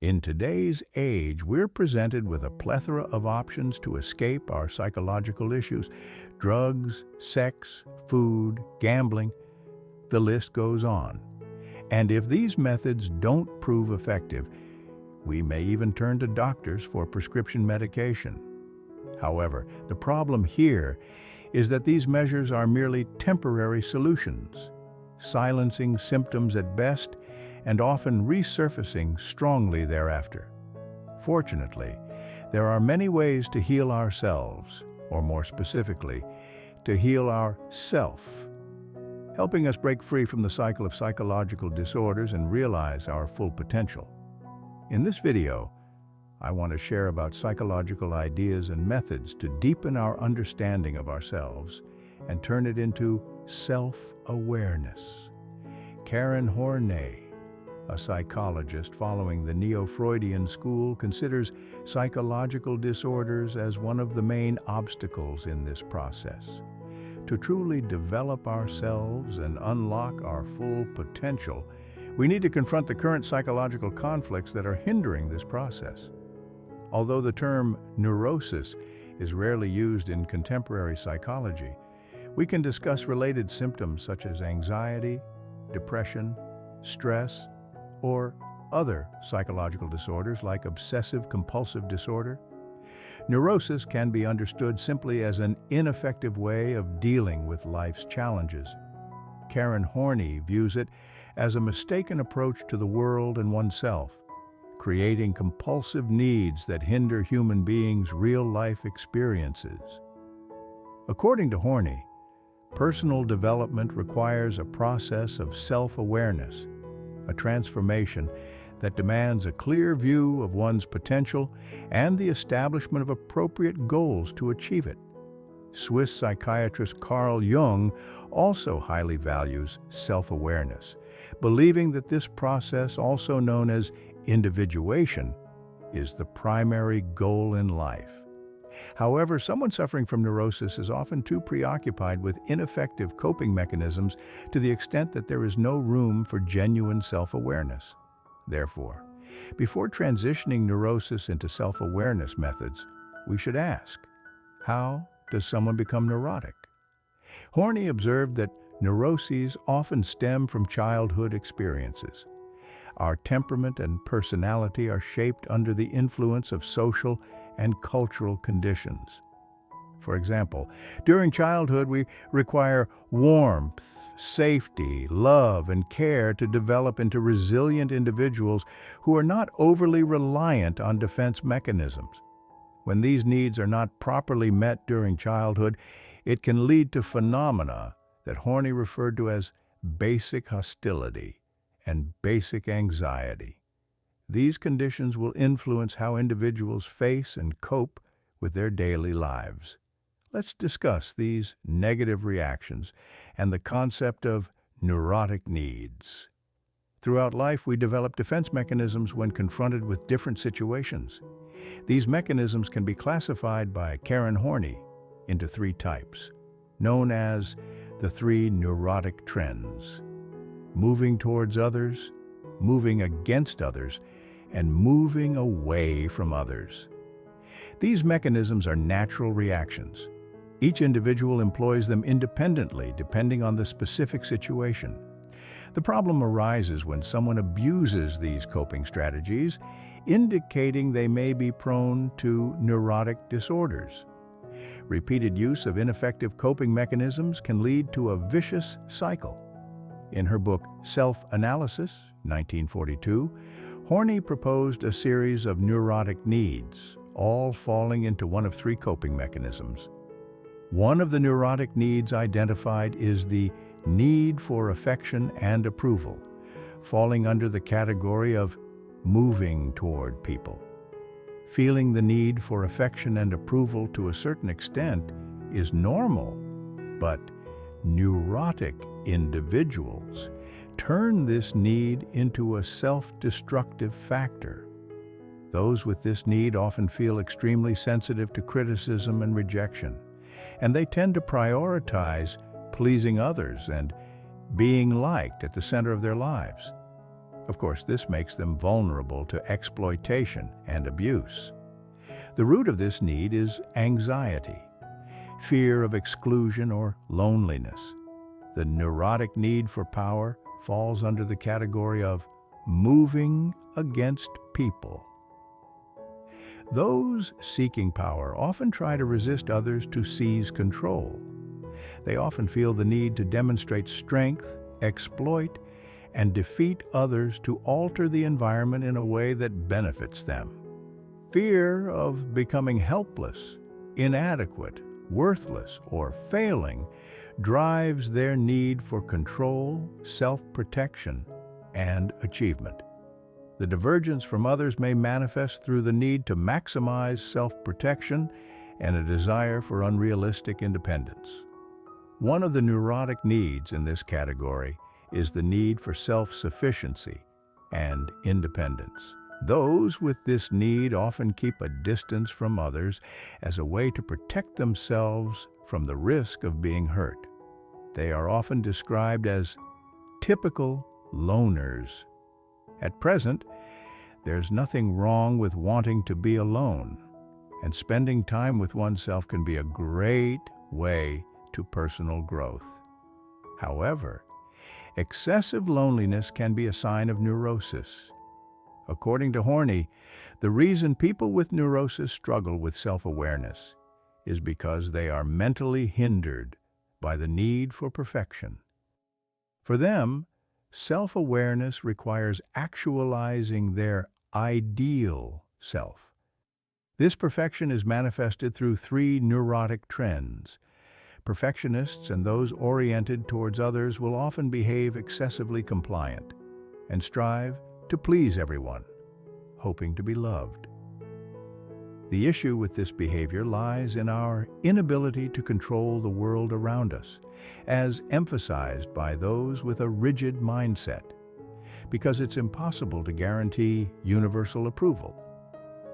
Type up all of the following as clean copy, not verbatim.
In today's age, we're presented with a plethora of options to escape our psychological issues. Drugs, sex, food, gambling, the list goes on. And if these methods don't prove effective, we may even turn to doctors for prescription medication. However, the problem here is that these measures are merely temporary solutions, silencing symptoms at best and often resurfacing strongly thereafter. Fortunately, there are many ways to heal ourselves, or more specifically, to heal our self, helping us break free from the cycle of psychological disorders and realize our full potential. In this video, I want to share about psychological ideas and methods to deepen our understanding of ourselves and turn it into self-awareness. Karen Horney, a psychologist following the Neo-Freudian school, considers psychological disorders as one of the main obstacles in this process. To truly develop ourselves and unlock our full potential, we need to confront the current psychological conflicts that are hindering this process. Although the term neurosis is rarely used in contemporary psychology, we can discuss related symptoms such as anxiety, depression, stress, or other psychological disorders like obsessive-compulsive disorder. Neurosis can be understood simply as an ineffective way of dealing with life's challenges. Karen Horney views it as a mistaken approach to the world and oneself, creating compulsive needs that hinder human beings' real-life experiences. According to Horney, personal development requires a process of self-awareness, a transformation that demands a clear view of one's potential and the establishment of appropriate goals to achieve it. Swiss psychiatrist Carl Jung also highly values self-awareness, believing that this process, also known as individuation, is the primary goal in life. However, someone suffering from neurosis is often too preoccupied with ineffective coping mechanisms to the extent that there is no room for genuine self-awareness. Therefore, before transitioning neurosis into self-awareness methods, we should ask, how does someone become neurotic? Horney observed that neuroses often stem from childhood experiences. Our temperament and personality are shaped under the influence of social and cultural conditions. For example, during childhood, we require warmth, safety, love, and care to develop into resilient individuals who are not overly reliant on defense mechanisms. When these needs are not properly met during childhood, it can lead to phenomena that Horney referred to as basic hostility and basic anxiety. These conditions will influence how individuals face and cope with their daily lives. Let's discuss these negative reactions and the concept of neurotic needs. Throughout life, we develop defense mechanisms when confronted with different situations. These mechanisms can be classified by Karen Horney into three types, known as the three neurotic trends: moving towards others, moving against others, and moving away from others. These mechanisms are natural reactions. Each individual employs them independently, depending on the specific situation. The problem arises when someone abuses these coping strategies, indicating they may be prone to neurotic disorders. Repeated use of ineffective coping mechanisms can lead to a vicious cycle. In her book, Self-Analysis, 1942, Horney proposed a series of neurotic needs, all falling into one of three coping mechanisms. One of the neurotic needs identified is the need for affection and approval, falling under the category of moving toward people. Feeling the need for affection and approval to a certain extent is normal, but neurotic individuals turn this need into a self-destructive factor. Those with this need often feel extremely sensitive to criticism and rejection, and they tend to prioritize pleasing others and being liked at the center of their lives. Of course, this makes them vulnerable to exploitation and abuse. The root of this need is anxiety, fear of exclusion or loneliness. The neurotic need for power falls under the category of moving against people. Those seeking power often try to resist others to seize control. They often feel the need to demonstrate strength, exploit, and defeat others to alter the environment in a way that benefits them. Fear of becoming helpless, inadequate, worthless, or failing drives their need for control, self-protection, and achievement. The divergence from others may manifest through the need to maximize self-protection and a desire for unrealistic independence. One of the neurotic needs in this category is the need for self-sufficiency and independence. Those with this need often keep a distance from others as a way to protect themselves from the risk of being hurt. They are often described as typical loners. At present, there's nothing wrong with wanting to be alone, and spending time with oneself can be a great way to personal growth. However, excessive loneliness can be a sign of neurosis. According to Horney, the reason people with neurosis struggle with self-awareness is because they are mentally hindered by the need for perfection. For them, self-awareness requires actualizing their ideal self. This perfection is manifested through three neurotic trends. Perfectionists and those oriented towards others will often behave excessively compliant and strive to please everyone, hoping to be loved. The issue with this behavior lies in our inability to control the world around us, as emphasized by those with a rigid mindset, because it's impossible to guarantee universal approval.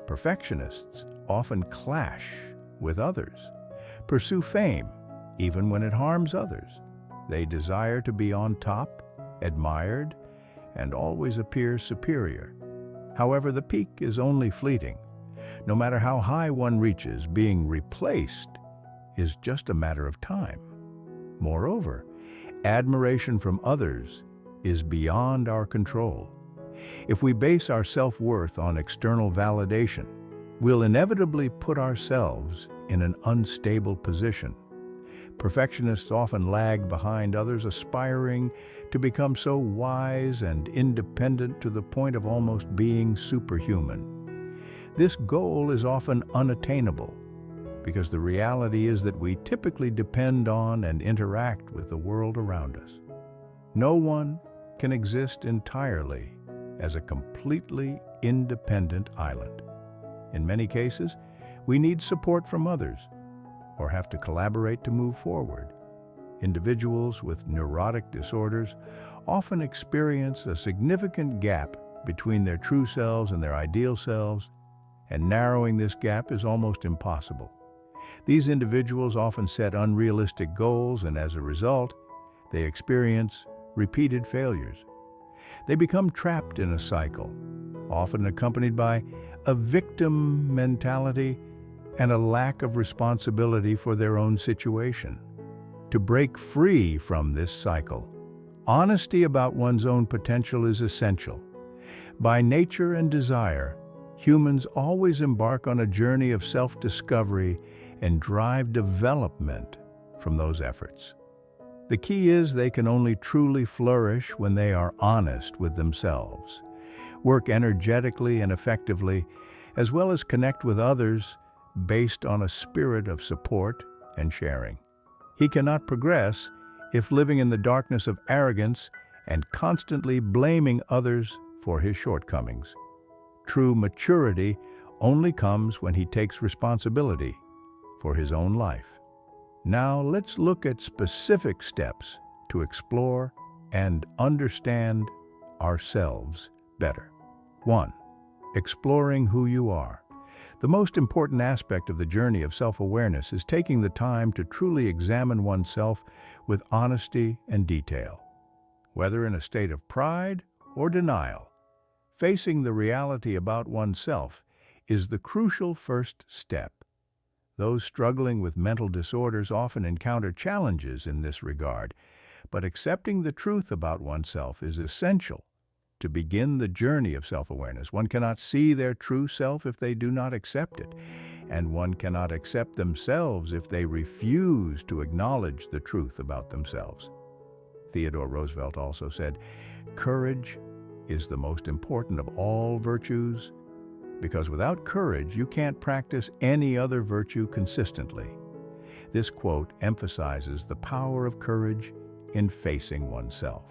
Perfectionists often clash with others, pursue fame, even when it harms others. They desire to be on top, admired, and always appear superior. However, the peak is only fleeting. No matter how high one reaches, being replaced is just a matter of time. Moreover, admiration from others is beyond our control. If we base our self-worth on external validation, we'll inevitably put ourselves in an unstable position. Perfectionists often lag behind others, aspiring to become so wise and independent to the point of almost being superhuman. This goal is often unattainable because the reality is that we typically depend on and interact with the world around us. No one can exist entirely as a completely independent island. In many cases, we need support from others or have to collaborate to move forward. Individuals with neurotic disorders often experience a significant gap between their true selves and their ideal selves, and narrowing this gap is almost impossible. These individuals often set unrealistic goals, and as a result, they experience repeated failures. They become trapped in a cycle, often accompanied by a victim mentality and a lack of responsibility for their own situation. To break free from this cycle, honesty about one's own potential is essential. By nature and desire, humans always embark on a journey of self-discovery and drive development from those efforts. The key is they can only truly flourish when they are honest with themselves, work energetically and effectively, as well as connect with others based on a spirit of support and sharing. He cannot progress if living in the darkness of arrogance and constantly blaming others for his shortcomings. True maturity only comes when he takes responsibility for his own life. Now let's look at specific steps to explore and understand ourselves better. 1. Exploring who you are. The most important aspect of the journey of self-awareness is taking the time to truly examine oneself with honesty and detail. Whether in a state of pride or denial, facing the reality about oneself is the crucial first step. Those struggling with mental disorders often encounter challenges in this regard, but accepting the truth about oneself is essential to begin the journey of self-awareness. One cannot see their true self if they do not accept it, and one cannot accept themselves if they refuse to acknowledge the truth about themselves. Theodore Roosevelt also said, "Courage is the most important of all virtues, because without courage, you can't practice any other virtue consistently." This quote emphasizes the power of courage in facing oneself.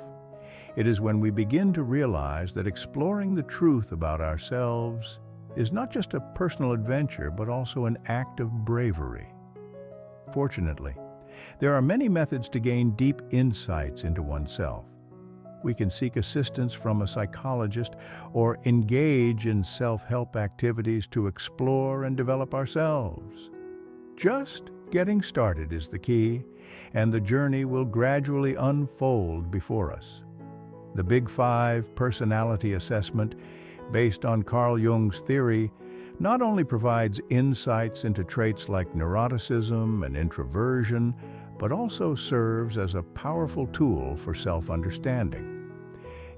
It is when we begin to realize that exploring the truth about ourselves is not just a personal adventure, but also an act of bravery. Fortunately, there are many methods to gain deep insights into oneself. We can seek assistance from a psychologist or engage in self-help activities to explore and develop ourselves. Just getting started is the key, and the journey will gradually unfold before us. The Big Five personality assessment, based on Carl Jung's theory, not only provides insights into traits like neuroticism and introversion, but also serves as a powerful tool for self-understanding.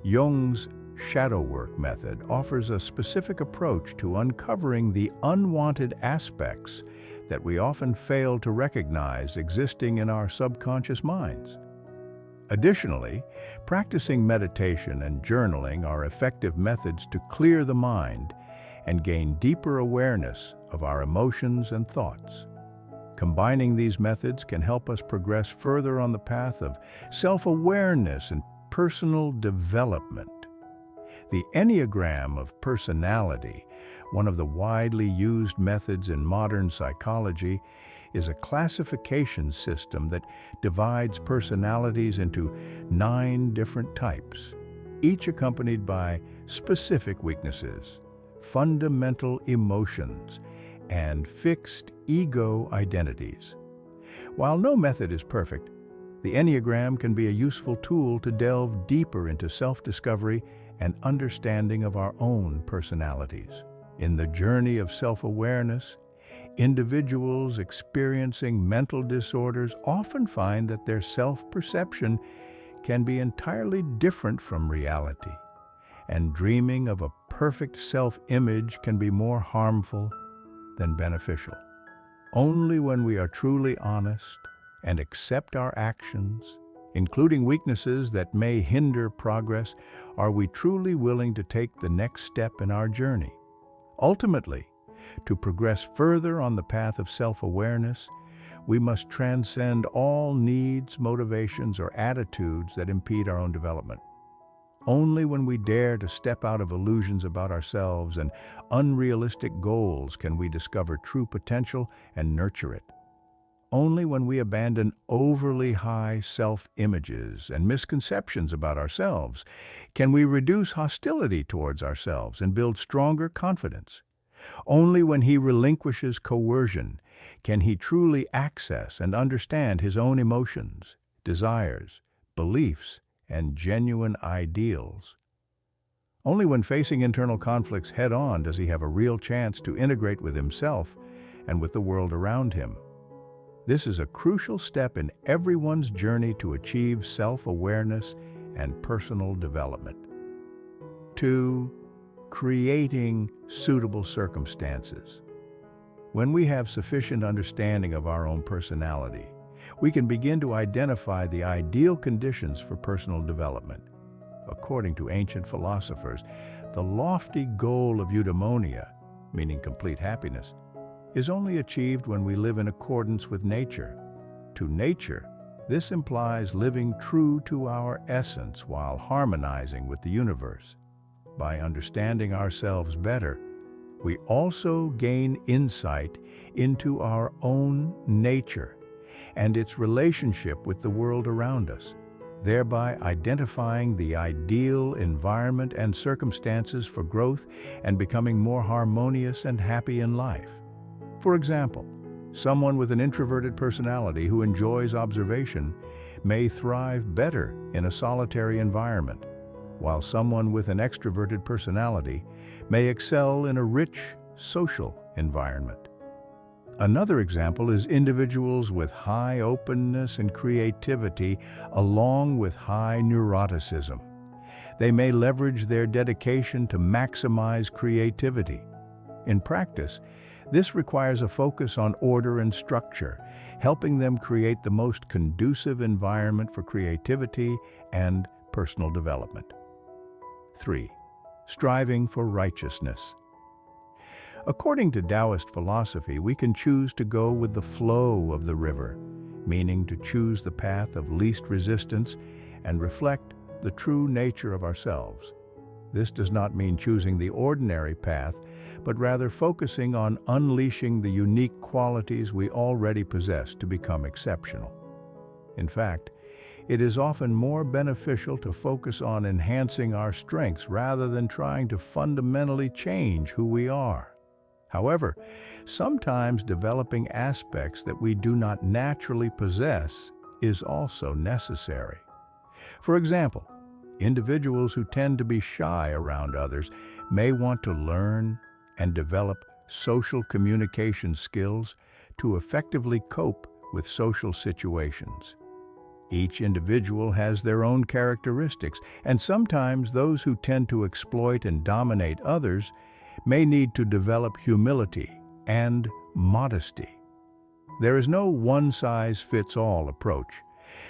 Jung's shadow work method offers a specific approach to uncovering the unwanted aspects that we often fail to recognize existing in our subconscious minds. Additionally, practicing meditation and journaling are effective methods to clear the mind and gain deeper awareness of our emotions and thoughts. Combining these methods can help us progress further on the path of self-awareness and personal development. The Enneagram of Personality, one of the widely used methods in modern psychology, is a classification system that divides personalities into 9 different types, each accompanied by specific weaknesses, fundamental emotions, and fixed ego identities. While no method is perfect, the Enneagram can be a useful tool to delve deeper into self-discovery and understanding of our own personalities. In the journey of self-awareness, individuals experiencing mental disorders often find that their self-perception can be entirely different from reality, and dreaming of a perfect self-image can be more harmful than beneficial. Only when we are truly honest and accept our actions, including weaknesses that may hinder progress, are we truly willing to take the next step in our journey. Ultimately, to progress further on the path of self-awareness, we must transcend all needs, motivations, or attitudes that impede our own development. Only when we dare to step out of illusions about ourselves and unrealistic goals can we discover true potential and nurture it. Only when we abandon overly high self-images and misconceptions about ourselves can we reduce hostility towards ourselves and build stronger confidence. Only when he relinquishes coercion can he truly access and understand his own emotions, desires, beliefs, and genuine ideals. Only when facing internal conflicts head-on does he have a real chance to integrate with himself and with the world around him. This is a crucial step in everyone's journey to achieve self-awareness and personal development. 2. Creating suitable circumstances. When we have sufficient understanding of our own personality, we can begin to identify the ideal conditions for personal development. According to ancient philosophers, the lofty goal of eudaimonia, meaning complete happiness, is only achieved when we live in accordance with nature. To nature, this implies living true to our essence while harmonizing with the universe. By understanding ourselves better, we also gain insight into our own nature and its relationship with the world around us, thereby identifying the ideal environment and circumstances for growth and becoming more harmonious and happy in life. For example, someone with an introverted personality who enjoys observation may thrive better in a solitary environment, while someone with an extroverted personality may excel in a rich social environment. Another example is individuals with high openness and creativity along with high neuroticism. They may leverage their dedication to maximize creativity. In practice, this requires a focus on order and structure, helping them create the most conducive environment for creativity and personal development. 3. Striving for righteousness. According to Taoist philosophy, we can choose to go with the flow of the river, meaning to choose the path of least resistance and reflect the true nature of ourselves. This does not mean choosing the ordinary path, but rather focusing on unleashing the unique qualities we already possess to become exceptional. In fact, it is often more beneficial to focus on enhancing our strengths rather than trying to fundamentally change who we are. However, sometimes developing aspects that we do not naturally possess is also necessary. For example, individuals who tend to be shy around others may want to learn and develop social communication skills to effectively cope with social situations. Each individual has their own characteristics, and sometimes those who tend to exploit and dominate others may need to develop humility and modesty. There is no one-size-fits-all approach.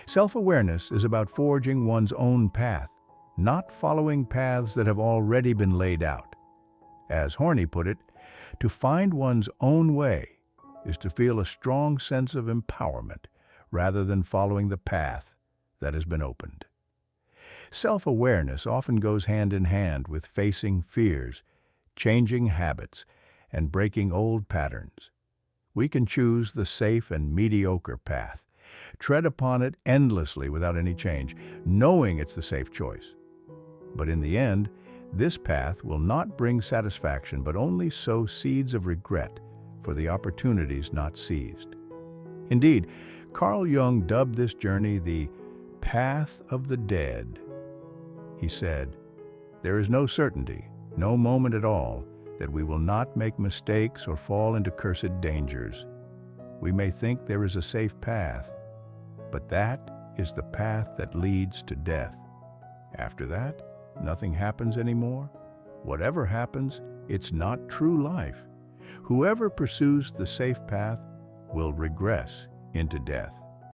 Self-awareness is about forging one's own path, not following paths that have already been laid out. As Horney put it, to find one's own way is to feel a strong sense of empowerment rather than following the path that has been opened. Self-awareness often goes hand in hand with facing fears, changing habits, and breaking old patterns. We can choose the safe and mediocre path, tread upon it endlessly without any change, knowing it's the safe choice. But in the end, this path will not bring satisfaction but only sow seeds of regret for the opportunities not seized. Indeed, Carl Jung dubbed this journey the path of the dead. He said, "There is no certainty, no moment at all, that we will not make mistakes or fall into cursed dangers. We may think there is a safe path, but that is the path that leads to death. After that, nothing happens anymore. Whatever happens, it's not true life. Whoever pursues the safe path will regress into death."